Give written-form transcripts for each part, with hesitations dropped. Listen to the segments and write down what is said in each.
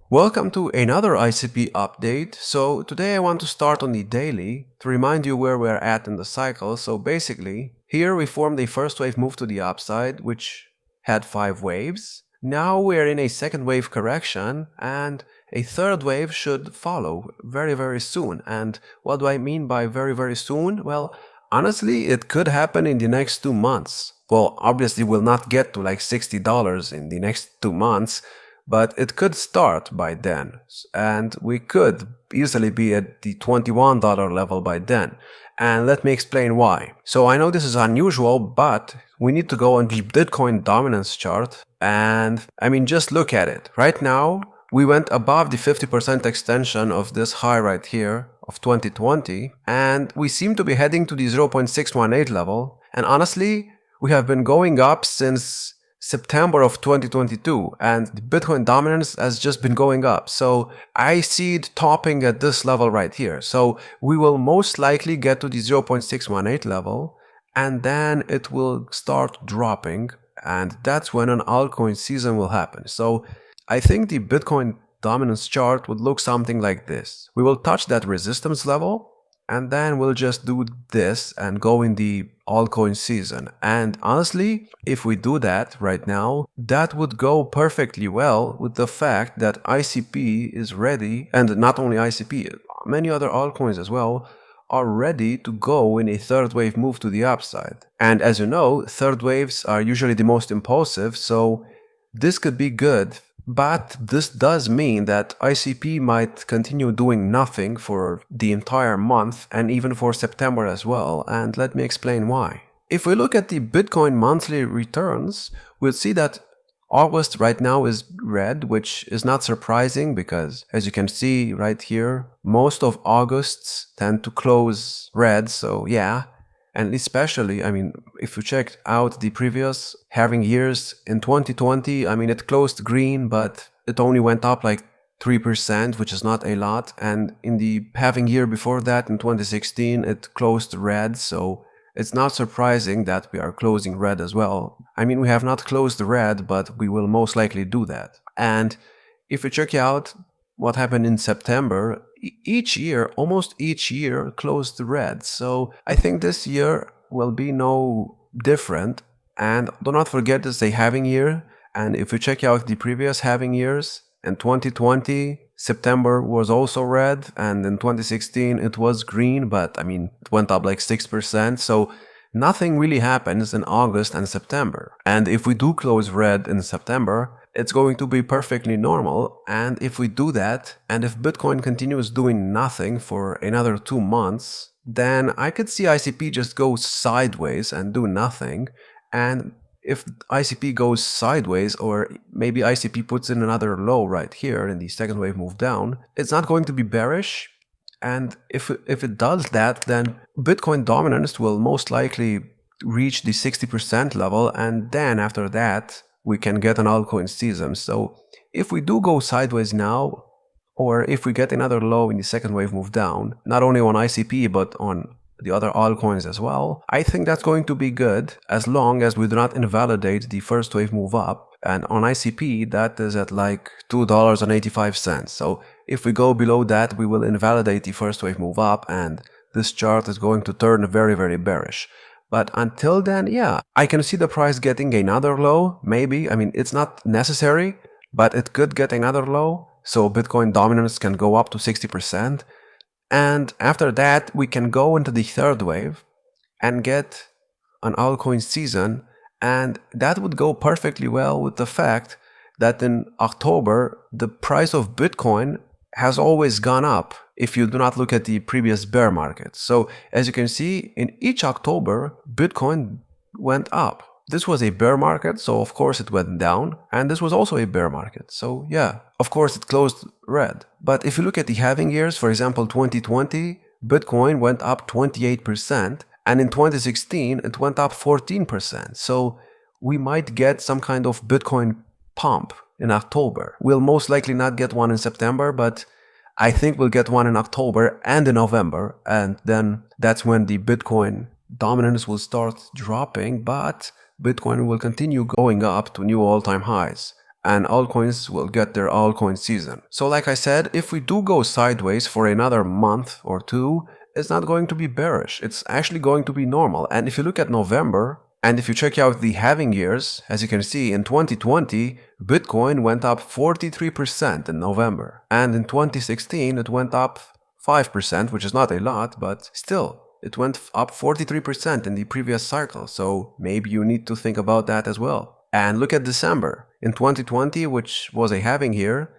Welcome to another ICP update. So today I want to start on the daily to remind you where we're at in the cycle. So basically, here we formed a first wave move to the upside, which had 5 waves. Now we're in a second wave correction and a third wave should follow very soon. And what do I mean by very soon? Well, honestly, it could happen in the next 2 months. Well, obviously we'll not get to like $60 in the next 2 months, but it could start by then, and we could easily be at the $21 level by then. And let me explain why. So I know this is unusual, but we need to go on the Bitcoin dominance chart, and I mean, just look at it. Right now, we went above the 50% extension of this high right here of 2020, and we seem to be heading to the 0.618 level, and honestly, we have been going up since September of 2022, and the Bitcoin dominance has just been going up. So I see it topping at this level right here. So we will most likely get to the 0.618 level, and then it will start dropping, and that's when an altcoin season will happen. So I think the Bitcoin dominance chart would look something like this. We will touch that resistance level, and then we'll just do this and go in the altcoin season. And honestly, if we do that right now, that would go perfectly well with the fact that ICP is ready, and not only ICP, many other altcoins as well, are ready to go in a third wave move to the upside. And as you know, third waves are usually the most impulsive, so this could be good. But this does mean that ICP might continue doing nothing for the entire month and even for September as well, and let me explain why. If we look at the Bitcoin monthly returns, we'll see that August right now is red, which is not surprising because, as you can see right here, most of Augusts tend to close red, so yeah. And especially, I mean, if you check out the previous halving years in 2020, I mean, it closed green, but it only went up like 3%, which is not a lot. And in the halving year before that, in 2016, it closed red. So it's not surprising that we are closing red as well. I mean, we have not closed red, but we will most likely do that. And if you check out what happened in September, almost each year closed red. So I think this year will be no different. And do not forget this is a halving year. And if you check out the previous halving years, in 2020, September was also red. And in 2016, it was green, but I mean, it went up like 6%. So nothing really happens in August and September. And if we do close red in September, it's going to be perfectly normal. And if we do that, and if Bitcoin continues doing nothing for another 2 months, then I could see ICP just go sideways and do nothing. And if ICP goes sideways, or maybe ICP puts in another low right here in the second wave move down, it's not going to be bearish. And if it does that, then Bitcoin dominance will most likely reach the 60% level, and then after that, we can get an altcoin season. So if we do go sideways now, or if we get another low in the second wave move down, not only on ICP, but on the other altcoins as well, I think that's going to be good as long as we do not invalidate the first wave move up. And on ICP, that is at like $2.85. So if we go below that, we will invalidate the first wave move up, and this chart is going to turn very bearish. But until then, yeah, I can see the price getting another low, maybe. I mean, it's not necessary, but it could get another low. So Bitcoin dominance can go up to 60%. And after that, we can go into the third wave and get an altcoin season. And that would go perfectly well with the fact that in October, the price of Bitcoin has always gone up if you do not look at the previous bear market. So as you can see, in each October, Bitcoin went up. This was a bear market, so of course it went down, and this was also a bear market. So yeah, of course it closed red. But if you look at the halving years, for example, 2020, Bitcoin went up 28%, and in 2016, it went up 14%. So we might get some kind of Bitcoin pump in October. We'll most likely not get one in September, but I think we'll get one in October and in November, and then that's when the Bitcoin dominance will start dropping, but Bitcoin will continue going up to new all-time highs. and altcoins will get their altcoin season. So like I said, if we do go sideways for another month or two, it's not going to be bearish. It's actually going to be normal. And if you look at November, and if you check out the halving years, as you can see, in 2020, Bitcoin went up 43% in November. And in 2016, it went up 5%, which is not a lot, but still, it went up 43% in the previous cycle. So maybe you need to think about that as well. And look at December. In 2020, which was a halving year,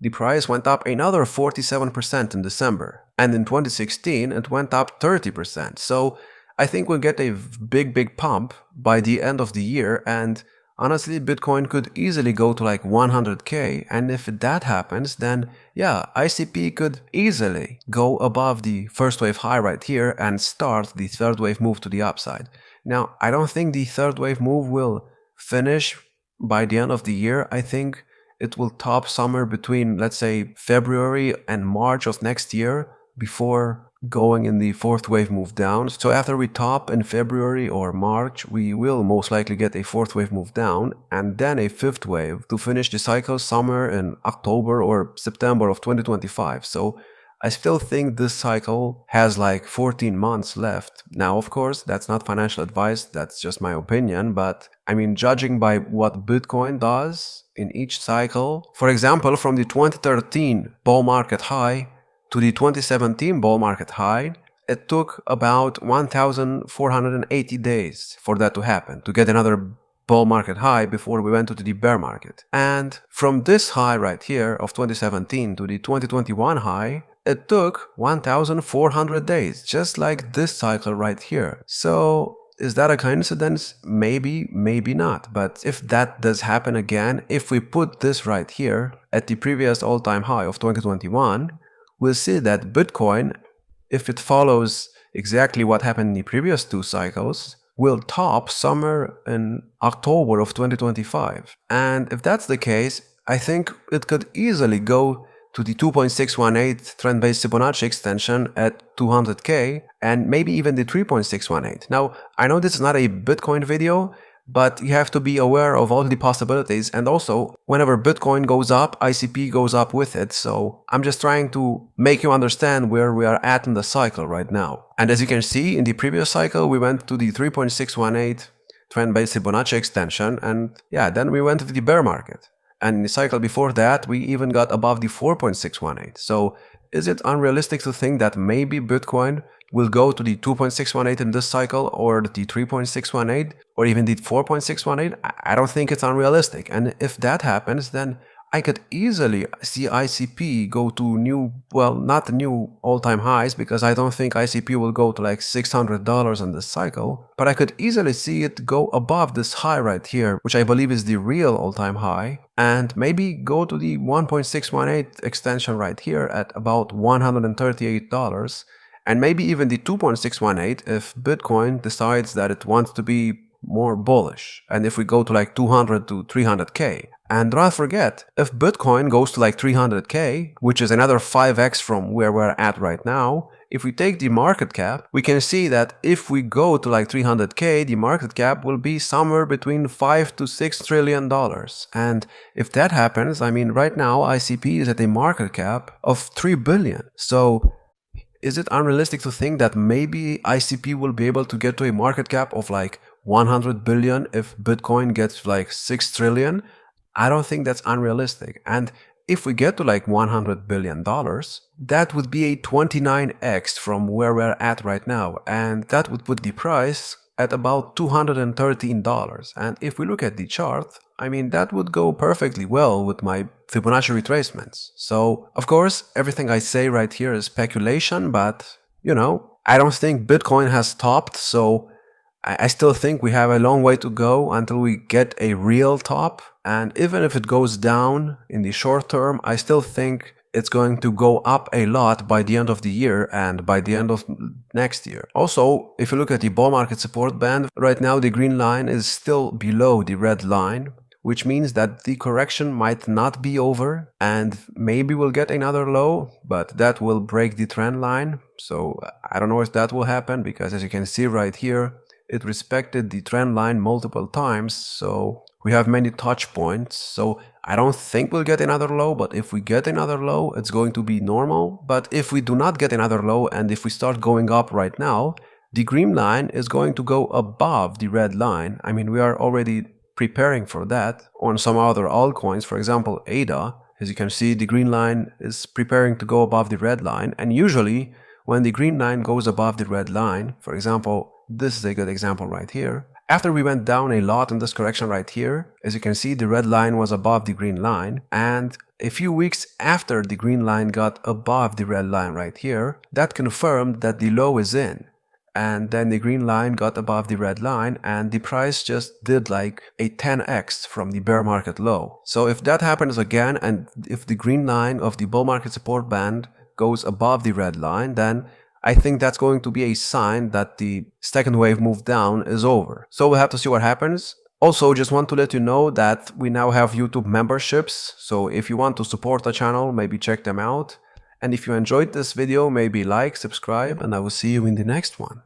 the price went up another 47% in December. And in 2016, it went up 30%. So I think we'll get a big pump by the end of the year. And honestly, Bitcoin could easily go to like 100K. And if that happens, then yeah, ICP could easily go above the first wave high right here and start the third wave move to the upside. Now, I don't think the third wave move will finish by the end of the year. I think it will top somewhere between, let's say, February and March of next year before going in the fourth wave move down. So after we top in February or March, we will most likely get a fourth wave move down and then a fifth wave to finish the cycle somewhere in October or September of 2025. So I still think this cycle has like 14 months left. Now, of course, that's not financial advice, that's just my opinion, but I mean, judging by what Bitcoin does in each cycle, for example, from the 2013 bull market high to the 2017 bull market high, it took about 1,480 days for that to happen, to get another bull market high before we went to the bear market. And from this high right here of 2017 to the 2021 high, it took 1,400 days, just like this cycle right here. So is that a coincidence? Maybe, maybe not. But if that does happen again, if we put this right here at the previous all-time high of 2021, we'll see that Bitcoin, if it follows exactly what happened in the previous two cycles, will top somewhere in October of 2025. And if that's the case, I think it could easily go to the 2.618 trend-based Fibonacci extension at 200K and maybe even the 3.618. Now, I know this is not a Bitcoin video, but you have to be aware of all the possibilities, and also whenever Bitcoin goes up, ICP goes up with it. So I'm just trying to make you understand where we are at in the cycle right now. And as you can see, in the previous cycle, we went to the 3.618 trend-based Fibonacci extension, and yeah, then we went to the bear market. And in the cycle before that, we even got above the 4.618. So is it unrealistic to think that maybe Bitcoin will go to the 2.618 in this cycle, or the 3.618, or even the 4.618? I don't think it's unrealistic. And if that happens, then I could easily see ICP go to new, well, not new all-time highs, because I don't think ICP will go to like $600 in this cycle, but I could easily see it go above this high right here, which I believe is the real all-time high, and maybe go to the 1.618 extension right here at about $138, and maybe even the 2.618 if Bitcoin decides that it wants to be more bullish, and if we go to like 200 to 300K. And do not forget, if Bitcoin goes to like 300K, which is another 5x from where we're at right now, if we take the market cap, we can see that if we go to like 300K, the market cap will be somewhere between $5 to $6 trillion. And if that happens, I mean, right now ICP is at a market cap of $3 billion. So is it unrealistic to think that maybe ICP will be able to get to a market cap of like 100 billion if Bitcoin gets like 6 trillion? I don't think that's unrealistic. And if we get to like $100 billion, that would be a 29x from where we're at right now. And that would put the price at about $213. And if we look at the chart, I mean, that would go perfectly well with my Fibonacci retracements. So, of course, everything I say right here is speculation, but, you know, I don't think Bitcoin has topped, so I still think we have a long way to go until we get a real top. And even if it goes down in the short term, I still think it's going to go up a lot by the end of the year and by the end of next year. Also, if you look at the bull market support band, right now the green line is still below the red line, which means that the correction might not be over, and maybe we'll get another low, but that will break the trend line. So I don't know if that will happen, because as you can see right here, it respected the trend line multiple times, so we have many touch points. So I don't think we'll get another low, but if we get another low, it's going to be normal. But if we do not get another low, and if we start going up right now, the green line is going to go above the red line. I mean, we are already preparing for that on some other altcoins. For example, ADA, as you can see, the green line is preparing to go above the red line. And usually when the green line goes above the red line, for example, this is a good example right here. After we went down a lot in this correction right here, as you can see, the red line was above the green line. And a few weeks after the green line got above the red line right here, that confirmed that the low is in. And then the green line got above the red line, and the price just did like a 10x from the bear market low. So if that happens again, and if the green line of the bull market support band goes above the red line, then I think that's going to be a sign that the second wave move down is over. So we'll have to see what happens. Also, just want to let you know that we now have YouTube memberships. So if you want to support the channel, maybe check them out. And if you enjoyed this video, maybe like, subscribe, and I will see you in the next one.